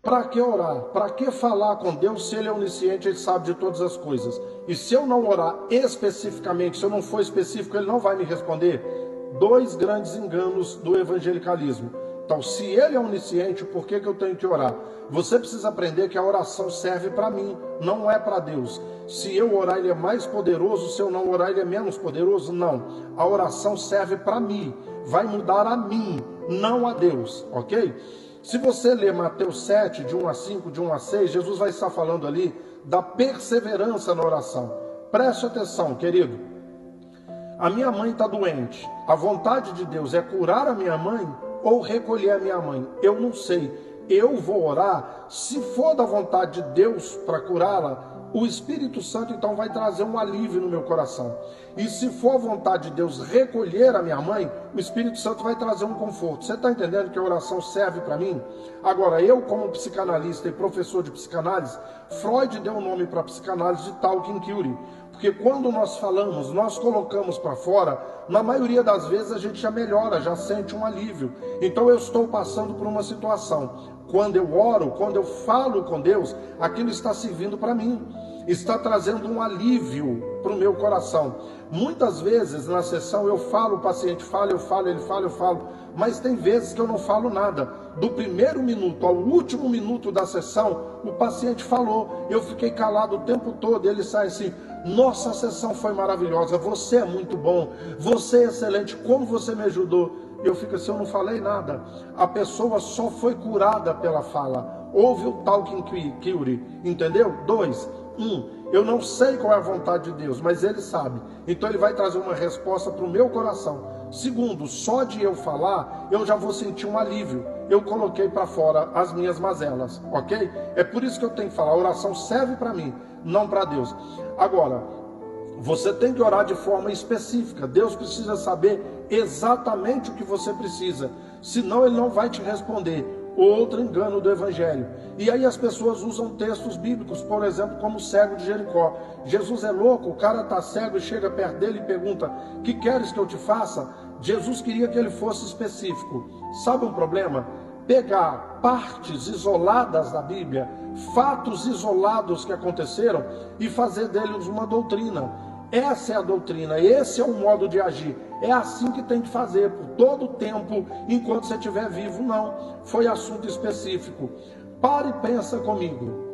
Para que orar? Para que falar com Deus se Ele é onisciente, Ele sabe de todas as coisas? E se eu não orar especificamente, se eu não for específico, Ele não vai me responder? Dois grandes enganos do evangelicalismo. Então, se Ele é onisciente, por que eu tenho que orar? Você precisa aprender que a oração serve para mim, não é para Deus. Se eu orar, Ele é mais poderoso, se eu não orar, Ele é menos poderoso? Não. A oração serve para mim, vai mudar a mim, não a Deus, ok? Se você ler Mateus 7, de 1 a 5, de 1 a 6, Jesus vai estar falando ali da perseverança na oração. Preste atenção, querido. A minha mãe está doente. A vontade de Deus é curar a minha mãe ou recolher a minha mãe? Eu não sei. Eu vou orar. Se for da vontade de Deus para curá-la, o Espírito Santo então vai trazer um alívio no meu coração. E se for a vontade de Deus recolher a minha mãe, o Espírito Santo vai trazer um conforto. Você está entendendo que a oração serve para mim? Agora, eu como psicanalista e professor de psicanálise, Freud deu o nome para a psicanálise de talking cure. Porque quando nós falamos, nós colocamos para fora, na maioria das vezes a gente já melhora, já sente um alívio. Então eu estou passando por uma situação. Quando eu oro, quando eu falo com Deus, aquilo está servindo para mim. Está trazendo um alívio para o meu coração. Muitas vezes na sessão eu falo, o paciente fala, eu falo, ele fala, eu falo. Mas tem vezes que eu não falo nada. Do primeiro minuto ao último minuto da sessão, o paciente falou. Eu fiquei calado o tempo todo. Ele sai assim: nossa, a sessão foi maravilhosa, você é muito bom, você é excelente, como você me ajudou? Eu fico assim, eu não falei nada. A pessoa só foi curada pela fala. Houve o talking cure, entendeu? 2. Eu não sei qual é a vontade de Deus, mas Ele sabe. Então Ele vai trazer uma resposta para o meu coração. 2, só de eu falar, eu já vou sentir um alívio. Eu coloquei para fora as minhas mazelas, ok? É por isso que eu tenho que falar, a oração serve para mim, não para Deus. Agora, você tem que orar de forma específica. Deus precisa saber exatamente o que você precisa, senão Ele não vai te responder. Outro engano do Evangelho. E aí as pessoas usam textos bíblicos, por exemplo, como o cego de Jericó. Jesus é louco, o cara está cego e chega perto dele e pergunta: que queres que eu te faça? Jesus queria que ele fosse específico. Sabe um problema? Pegar partes isoladas da Bíblia, fatos isolados que aconteceram e fazer deles uma doutrina. Essa é a doutrina, esse é o modo de agir. É assim que tem que fazer por todo o tempo, enquanto você estiver vivo. Não, foi assunto específico. Pare e pensa comigo.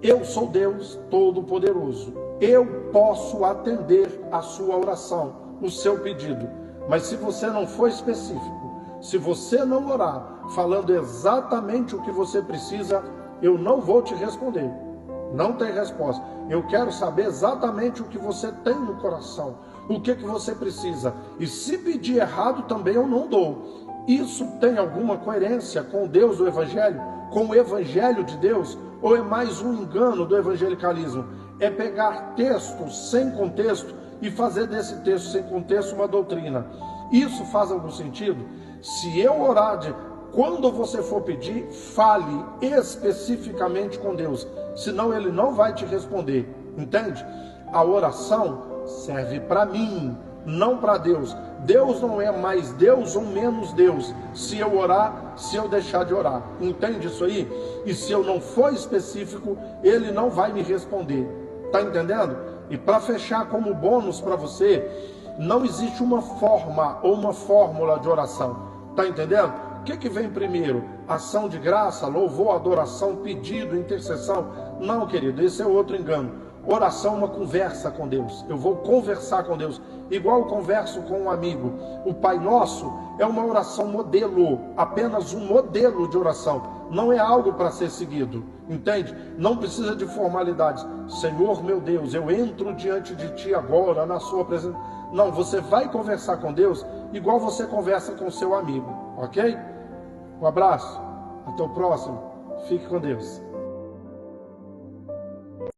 Eu sou Deus Todo-Poderoso. Eu posso atender a sua oração, o seu pedido. Mas se você não for específico, se você não orar, falando exatamente o que você precisa, eu não vou te responder. Não tem resposta. Eu quero saber exatamente o que você tem no coração, o que você precisa. E se pedir errado também eu não dou. Isso tem alguma coerência com o Deus do Evangelho? Com o Evangelho de Deus? Ou é mais um engano do evangelicalismo? É pegar textos sem contexto e fazer desse texto sem contexto uma doutrina. Isso faz algum sentido? Se eu orar quando você for pedir, fale especificamente com Deus, senão Ele não vai te responder, entende? A oração serve para mim, não para Deus. Deus não é mais Deus ou menos Deus, se eu orar, se eu deixar de orar, entende isso aí? E se eu não for específico, Ele não vai me responder, tá entendendo? E para fechar como bônus para você, não existe uma forma ou uma fórmula de oração, tá entendendo? O que vem primeiro? Ação de graça, louvor, adoração, pedido, intercessão? Não, querido, esse é outro engano. Oração é uma conversa com Deus. Eu vou conversar com Deus, igual eu converso com um amigo. O Pai Nosso é uma oração modelo, apenas um modelo de oração. Não é algo para ser seguido, entende? Não precisa de formalidades. Senhor meu Deus, eu entro diante de Ti agora, na Sua presença. Não, você vai conversar com Deus igual você conversa com seu amigo, ok? Um abraço, até o próximo, fique com Deus.